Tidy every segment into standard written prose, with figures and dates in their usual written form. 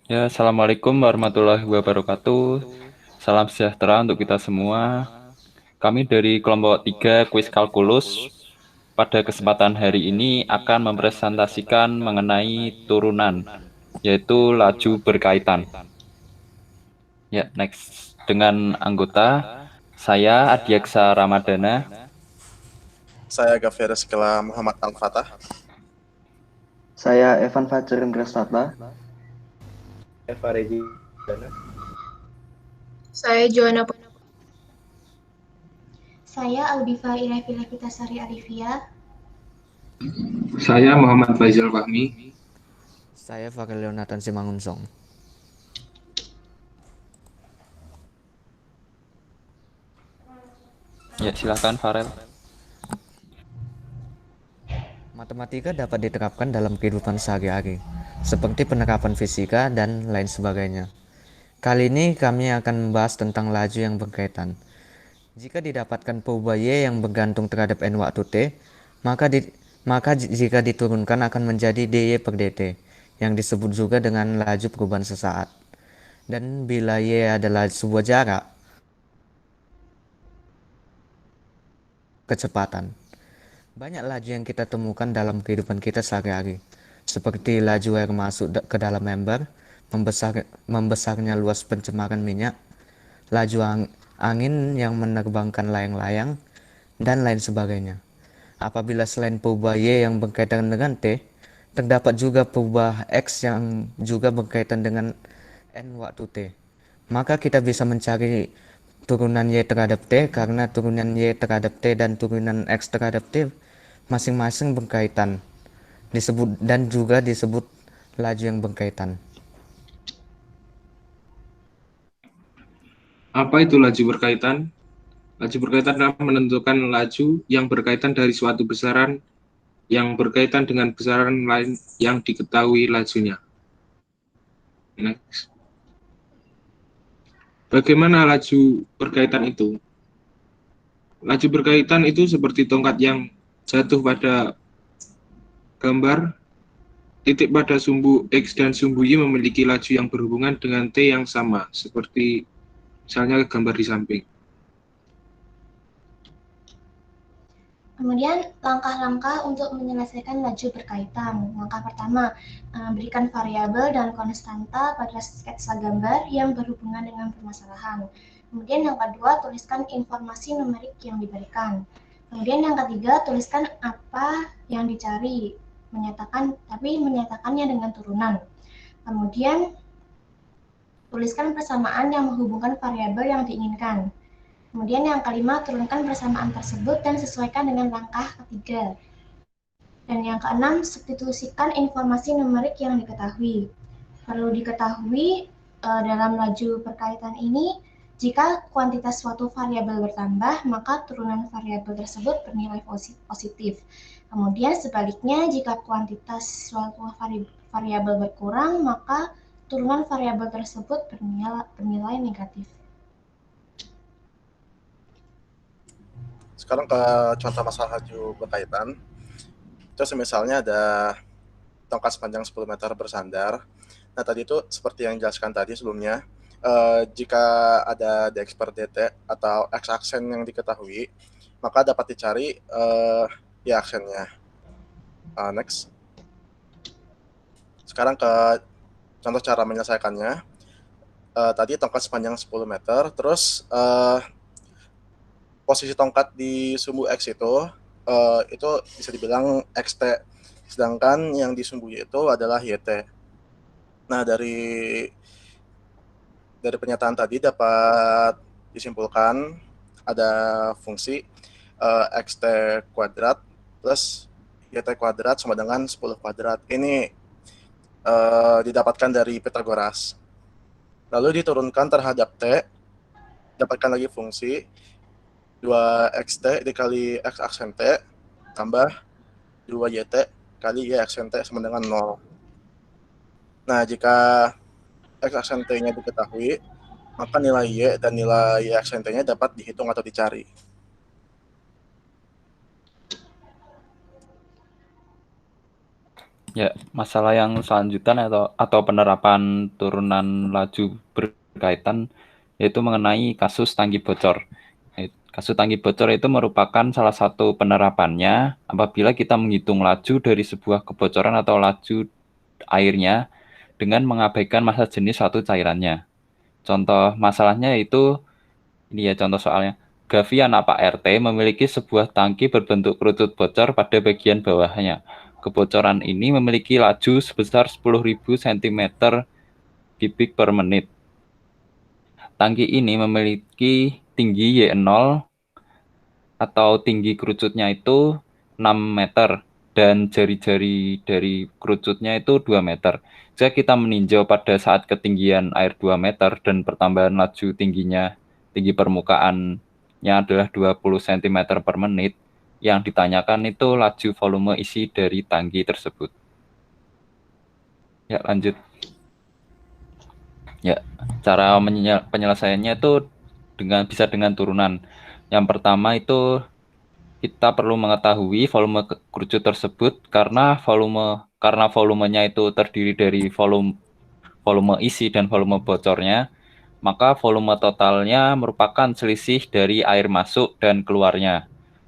Ya, Assalamualaikum warahmatullahi wabarakatuh. Salam sejahtera untuk kita semua. Kami dari kelompok 3 Kuis Kalkulus pada kesempatan hari ini akan mempresentasikan mengenai turunan, yaitu laju berkaitan. Ya, next. Dengan anggota, saya Adiaksa Ramadana. Saya Gafir Skila Muhammad Al-Fatah. Saya Evan Fajar Indrastata. Eva Regi. Saya Joanna. Saya Audifa Irevila Vitasari Arifia. Saya Muhammad Faizal Fahmi. Saya Fakir Leonatan Simangunsong. Ya, silakan Farel. Matematika dapat diterapkan dalam kehidupan sehari-hari, seperti penerapan fisika dan lain sebagainya. Kali ini kami akan membahas tentang laju yang berkaitan. Jika didapatkan perubahan Y yang bergantung terhadap N waktu T, maka jika diturunkan akan menjadi dy per dt, yang disebut juga dengan laju perubahan sesaat. Dan bila Y adalah sebuah jarak, kecepatan. Banyak laju yang kita temukan dalam kehidupan kita sehari-hari, seperti laju air masuk ke dalam ember, membesarnya luas pencemaran minyak, laju angin yang menerbangkan layang-layang, dan lain sebagainya. Apabila selain perubahan Y yang berkaitan dengan T, terdapat juga perubahan X yang juga berkaitan dengan N waktu T. Maka kita bisa mencari turunan Y terhadap T karena turunan Y terhadap T dan turunan X terhadap T masing-masing berkaitan dan juga disebut laju yang berkaitan. Apa itu laju berkaitan? Laju berkaitan adalah menentukan laju yang berkaitan dari suatu besaran yang berkaitan dengan besaran lain yang diketahui lajunya. Next. Bagaimana laju berkaitan itu? Laju berkaitan itu seperti tongkat yang jatuh pada gambar. Titik pada sumbu X dan sumbu Y memiliki laju yang berhubungan dengan T yang sama, seperti misalnya gambar di samping. Kemudian langkah-langkah untuk menyelesaikan laju berkaitan. Langkah pertama, berikan variabel dan konstanta pada sketsa gambar yang berhubungan dengan permasalahan. Kemudian yang kedua, tuliskan informasi numerik yang diberikan. Kemudian yang ketiga, tuliskan apa yang dicari, tapi menyatakannya dengan turunan. Kemudian tuliskan persamaan yang menghubungkan variabel yang diinginkan. Kemudian yang kelima, turunkan persamaan tersebut dan sesuaikan dengan langkah ketiga. Dan yang keenam, substitusikan informasi numerik yang diketahui. Perlu diketahui dalam laju perkaitan ini, jika kuantitas suatu variabel bertambah, maka turunan variabel tersebut bernilai positif. Kemudian sebaliknya, jika kuantitas suatu variabel berkurang, maka turunan variabel tersebut bernilai negatif. Sekarang ke contoh masalah laju berkaitan. Terus misalnya ada tongkat sepanjang 10 meter bersandar. Nah, tadi itu seperti yang dijelaskan tadi sebelumnya, jika ada dx per dt atau x aksen yang diketahui, maka dapat dicari y aksennya. Next. Sekarang ke contoh cara menyelesaikannya. Tadi tongkat sepanjang 10 meter, terus posisi tongkat di sumbu X itu bisa dibilang XT, sedangkan yang di sumbu Y itu adalah YT. Nah, dari pernyataan tadi dapat disimpulkan ada fungsi XT kuadrat plus YT kuadrat sama dengan 10 kuadrat. Ini didapatkan dari Pythagoras. Lalu diturunkan terhadap T, dapatkan lagi fungsi 2xt dikali x aksen t tambah 2yt kali y aksen t sama dengan 0. Nah, jika x aksen t-nya diketahui, maka nilai y dan nilai y aksen t-nya dapat dihitung atau dicari. Ya, masalah yang selanjutan atau penerapan turunan laju berkaitan yaitu mengenai kasus tangki bocor. Kasus tangki bocor itu merupakan salah satu penerapannya apabila kita menghitung laju dari sebuah kebocoran atau laju airnya dengan mengabaikan massa jenis suatu cairannya. Contoh masalahnya itu, ini ya contoh soalnya. Gavi anak Pak RT memiliki sebuah tangki berbentuk kerucut bocor pada bagian bawahnya. Kebocoran ini memiliki laju sebesar 10.000 cm kubik per menit. Tangki ini memiliki tinggi Y0 atau tinggi kerucutnya itu 6 meter dan jari-jari dari kerucutnya itu 2 meter. Jika kita meninjau pada saat ketinggian air 2 meter dan pertambahan laju tinggi permukaannya adalah 20 cm per menit, yang ditanyakan itu laju volume isi dari tangki tersebut. Ya, lanjut. Ya, cara penyelesaiannya itu bisa dengan turunan. Yang pertama itu kita perlu mengetahui volume kerucut tersebut karena volumenya itu terdiri dari volume isi dan volume bocornya, maka volume totalnya merupakan selisih dari air masuk dan keluarnya.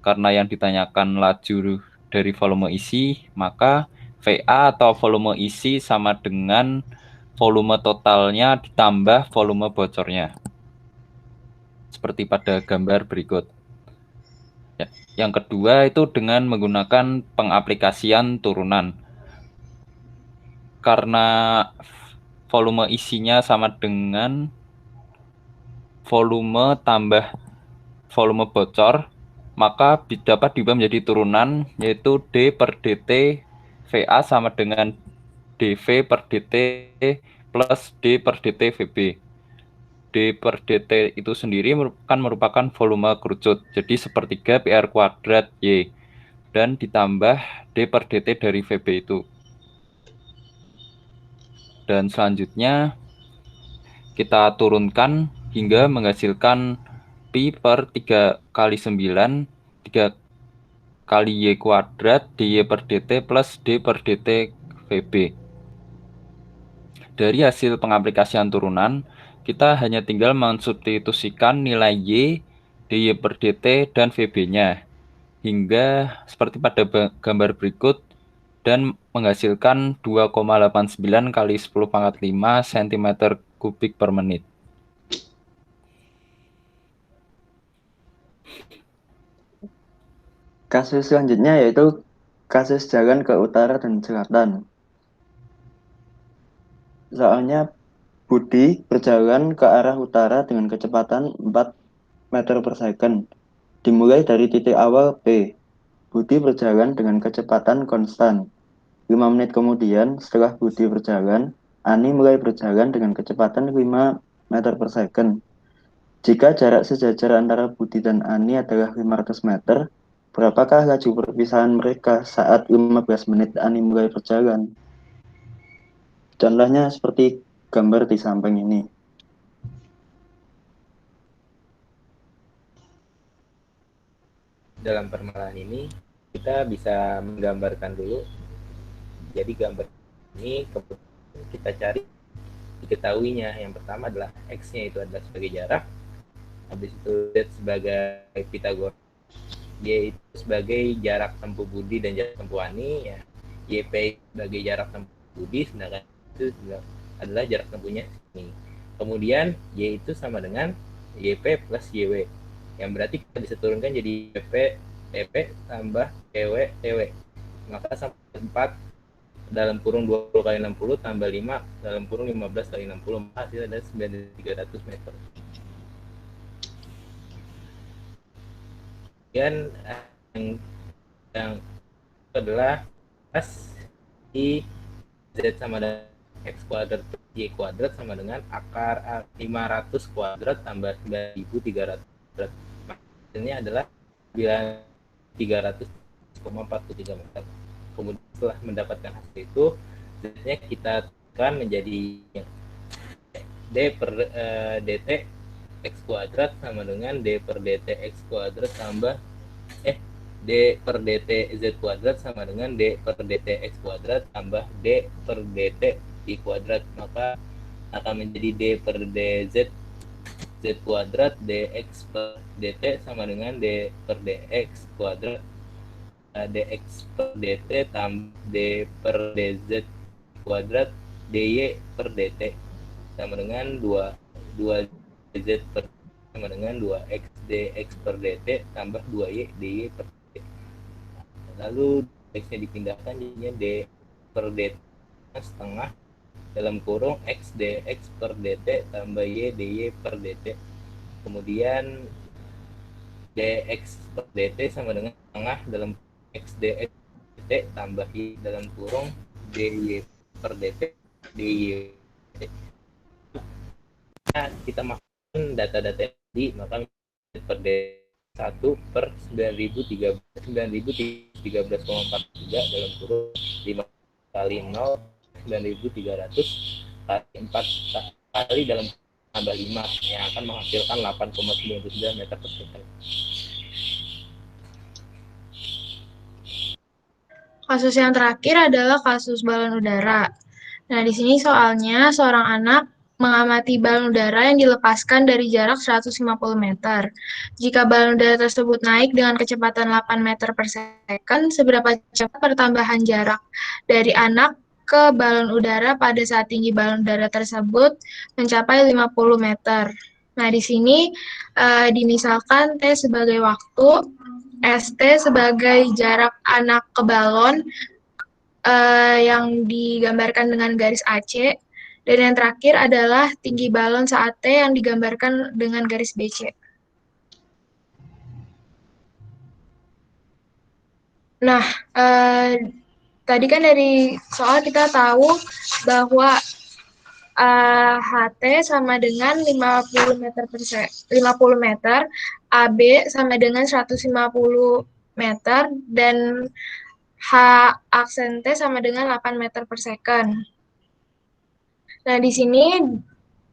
Karena yang ditanyakan laju dari volume isi, maka VA atau volume isi sama dengan volume totalnya ditambah volume bocornya. Seperti pada gambar berikut. Ya. Yang kedua itu dengan menggunakan pengaplikasian turunan. Karena volume isinya sama dengan volume tambah volume bocor, maka dapat diubah menjadi turunan, yaitu D per DT VA sama dengan DV per DT plus D per DT VB. D per DT itu sendiri merupakan volume kerucut, jadi sepertiga PR kuadrat Y, dan ditambah D per DT dari VB itu. Dan selanjutnya kita turunkan hingga menghasilkan Pi per 3 kali 9, 3 kali Y kuadrat DY per DT plus D per DT VB. Dari hasil pengaplikasian turunan, kita hanya tinggal mensubstitusikan nilai Y, DY per DT, dan VB-nya. Hingga seperti pada gambar berikut, dan menghasilkan 2,89 kali 10 pangkat 5 cm kubik per menit. Kasus selanjutnya yaitu kasus jalan ke utara dan selatan. Soalnya Budi berjalan ke arah utara dengan kecepatan 4 meter per second. Dimulai dari titik awal P. Budi berjalan dengan kecepatan konstan. 5 menit kemudian, setelah Budi berjalan, Ani mulai berjalan dengan kecepatan 5 meter per second. Jika jarak sejajar antara Budi dan Ani adalah 500 meter, berapakah laju perpisahan mereka saat 15 menit Ani mulai berjalan? Contohnya seperti gambar di samping ini. Dalam permasalahan ini kita bisa menggambarkan dulu. Jadi gambar ini kita cari diketahuinya. Yang pertama adalah X-nya itu adalah sebagai jarak, habis itu Z sebagai Pythagoras, Y itu sebagai jarak tempuh Budi dan jarak tempuh Ani, ya. YP sebagai jarak tempuh Budi, sedangkan itu adalah jarak tempuhnya ini. Kemudian Y itu sama dengan YP plus YW, yang berarti kita bisa turunkan jadi PP tambah TW maka sampai 4 dalam kurung 20 kali 60 tambah 5 dalam kurung 15 kali 60, maka hasilnya adalah 9.300 meter. Kemudian yang adalah pas I Z sama dengan X kuadrat Y kuadrat sama dengan akar 500 kuadrat tambah 9.300 kuadrat. Hasilnya adalah 300,43 meter. Kemudian setelah mendapatkan hasil itu, Z-nya kita tekan menjadi D per DT X kuadrat sama dengan D per DT X kuadrat tambah D per dt z kuadrat sama dengan D per dt x kuadrat tambah D per dt y kuadrat. Maka akan menjadi D per dz z kuadrat dx per dt sama dengan D per dx kuadrat dx per dt tambah D per dz kuadrat dy per dt sama dengan 2 dz per sama dengan 2x dx per dt tambah 2y dy per dt. Lalu x-nya dipindahkan jadinya D per dt setengah dalam kurung x dx per dt tambah y dy per dt. Kemudian dx per dt sama dengan setengah dalam x dx dt tambah y dalam kurung dy per dt dy. Nah, kita masukkan data-data tadi, maka per dt 1 per 9.013,43 dalam kurung 5 kali 0 9.300 kali 4 kali dalam tambah 5 yang akan menghasilkan 8,99 meter per second. Kasus yang terakhir adalah kasus balon udara. Nah, di sini soalnya seorang anak mengamati balon udara yang dilepaskan dari jarak 150 meter. Jika balon udara tersebut naik dengan kecepatan 8 meter per second, seberapa cepat pertambahan jarak dari anak ke balon udara pada saat tinggi balon udara tersebut mencapai 50 meter. Nah, di sini dimisalkan T sebagai waktu, ST sebagai jarak anak ke balon yang digambarkan dengan garis AC, dan yang terakhir adalah tinggi balon saat T yang digambarkan dengan garis BC. Nah, tadi kan dari soal kita tahu bahwa HT sama dengan 50 meter per 50 meter, AB sama dengan 150 meter, dan H aksen T sama dengan 8 meter per second. Nah, di sini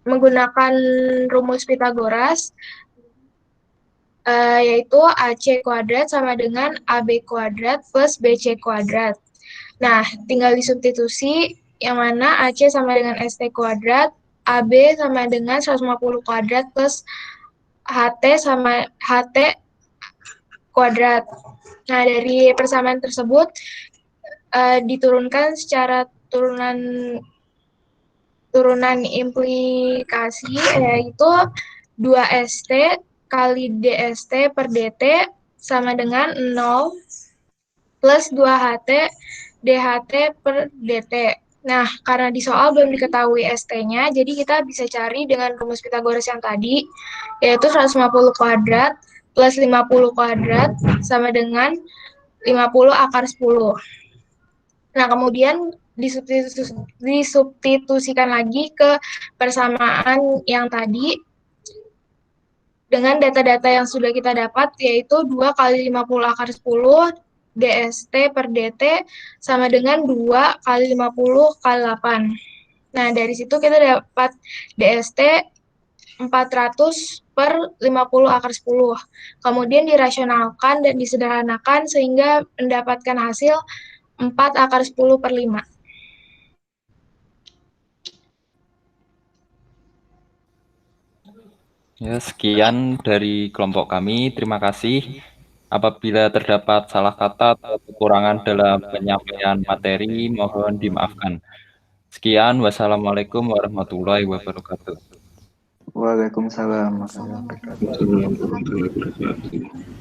menggunakan rumus Pythagoras, yaitu AC kuadrat sama dengan AB kuadrat plus BC kuadrat. Nah, tinggal disubstitusi, yang mana AC sama dengan ST kuadrat, AB sama dengan 150 kuadrat plus HT sama HT kuadrat. Nah, dari persamaan tersebut diturunkan secara turunan implikasi, yaitu 2ST kali DST per DT sama dengan 0 plus 2HT DHT per DT. Nah, karena di soal belum diketahui ST-nya, jadi kita bisa cari dengan rumus Pythagoras yang tadi, yaitu 150 kuadrat plus 50 kuadrat sama dengan 50 akar 10. Nah, kemudian disubstitusikan lagi ke persamaan yang tadi dengan data-data yang sudah kita dapat, yaitu 2 kali 50 akar 10 DST per DT sama dengan 2 kali 50 kali 8. Nah, dari situ kita dapat DST 400 per 50 akar 10. Kemudian dirasionalkan dan disederhanakan sehingga mendapatkan hasil 4 akar 10 per 5. Ya, sekian dari kelompok kami. Terima kasih. Apabila terdapat salah kata atau kekurangan dalam penyampaian materi, mohon dimaafkan. Sekian, wassalamualaikum warahmatullahi wabarakatuh. Waalaikumsalam. Assalamualaikum warahmatullahi wabarakatuh.